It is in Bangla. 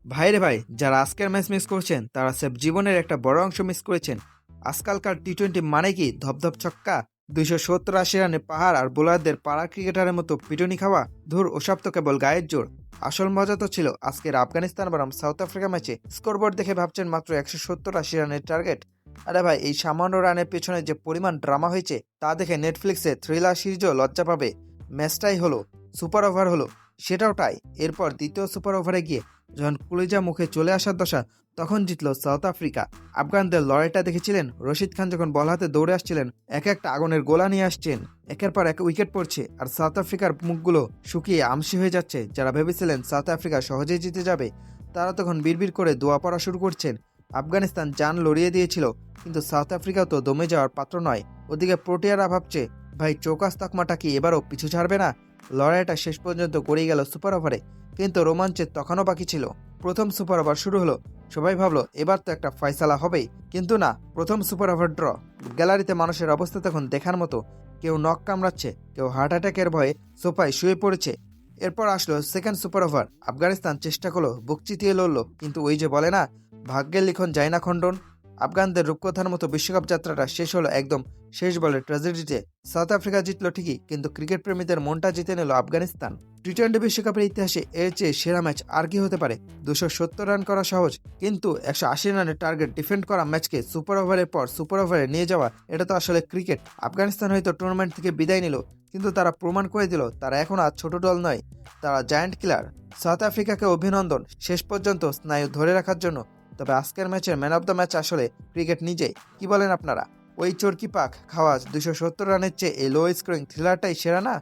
ভাইরে ভাই, যারা আজকের ম্যাচ মিস করছেন তারা সেফ জীবনের একটা বড় অংশ মিস করেছেন। আজকালকার টি-20 মানে কি ধপধপ ছক্কা, 270-80 রানে পাহাড় আর বোলারদের পাড়া ক্রিকেটারের মতো পিটুনি খাওয়া? ধুর, ওসব তো কেবল গায়ের জোর। আসল মজা তো ছিল আজকের আফগানিস্তান বনাম সাউথ আফ্রিকা ম্যাচে। স্কোরবোর্ড দেখে ভাবছেন মাত্র 170-80 রানের টার্গেট। আরে ভাই, এই সামান্য রানের পেছনে যে পরিমাণ ড্রামা হয়েছে তা দেখে নেটফ্লিক্সে থ্রিলার সিরিজও লজ্জা পাবে। ম্যাচটাই হলো, সুপার ওভার হলো, সেটাও টাই। এরপর দ্বিতীয় সুপার ওভারে গিয়ে যখন কলিজা মুখে চলে আসার দশা, তখন জিতল সাউথ আফ্রিকা। আফগানদের লড়াইটা দেখেছিলেন? রশিদ খান যখন বল হাতে দৌড়ে আসছিলেন, এক একটা আগুনের গোলা নিয়ে আসছেন, একের পর এক উইকেট পড়ছে, আর সাউথ আফ্রিকার মুখগুলো শুকিয়ে আমসি হয়ে যাচ্ছে। যারা ভেবেছিলেন সাউথ আফ্রিকা সহজেই জিতে যাবে, তারা তখন বিড়বিড় করে দোয়া পড়া শুরু করছেন। আফগানিস্তান জান লড়িয়ে দিয়েছিল, কিন্তু সাউথ আফ্রিকাও তো দমে যাওয়ার পাত্র নয়। ওদিকে প্রোটিয়ারা ভাবছে, ভাই চৌকাস তকমাটা কি এবারও পিছু ছাড়বে না? লড়াইটা শেষ পর্যন্ত গড়িয়ে গেল সুপার ওভারে, কিন্তু রোমাঞ্চের তখনও বাকি ছিল। প্রথম সুপার ওভার শুরু হলো, সবাই ভাবলো এবার তো একটা ফয়সালা হবেই, কিন্তু না, প্রথম সুপার ওভার ড্র। গ্যালারিতে মানুষের অবস্থা তখন দেখার মতো। কেউ নখ কামড়াচ্ছে, কেউ হার্ট অ্যাটাকের ভয়ে সোফায় শুয়ে পড়েছে। এরপর আসলো সেকেন্ড সুপার ওভার। আফগানিস্তান চেষ্টা করলো, বুক চিতিয়ে লড়লো, কিন্তু ওই যে বলে না, ভাগ্যের লিখন যায় না খণ্ডন। আফগানদের রূপকথার মতো বিশ্বকাপ যাত্রাটা শেষ হলো একদম শেষ বলের ট্র্যাজেডিতে। সাউথ আফ্রিকা জিতলো ঠিকই, কিন্তু ক্রিকেট প্রেমীদের মনটা জিতে নিল আফগানিস্তান। টি-20 বিশ্বকাপের ইতিহাসে এর চেয়ে সেরা ম্যাচ আর কি হতে পারে? 270 রান করা সহজ, কিন্তু 180 রানের টার্গেট ডিফেন্ড করা ম্যাচকে সুপার ওভারের পর সুপার ওভারে নিয়ে যাওয়া, এটা তো আসলে ক্রিকেট। আফগানিস্তান হয়তো টুর্নামেন্ট থেকে বিদায় নিল, কিন্তু তারা প্রমাণ করে দিল তারা এখন আর ছোট দল নয়, তারা জায়ান্ট কিলার। সাউথ আফ্রিকাকে অভিনন্দন শেষ পর্যন্ত স্নায়ু ধরে রাখার জন্য। তবে আজকের ম্যাচের ম্যান অফ দ্য ম্যাচ আসলে ক্রিকেট নিজেই। কি বলেন আপনারা? ওই চরকি পাক খাওয়া 270 রানের চেয়ে এই লো স্কোরিং থ্রিলারটাই সেরা না?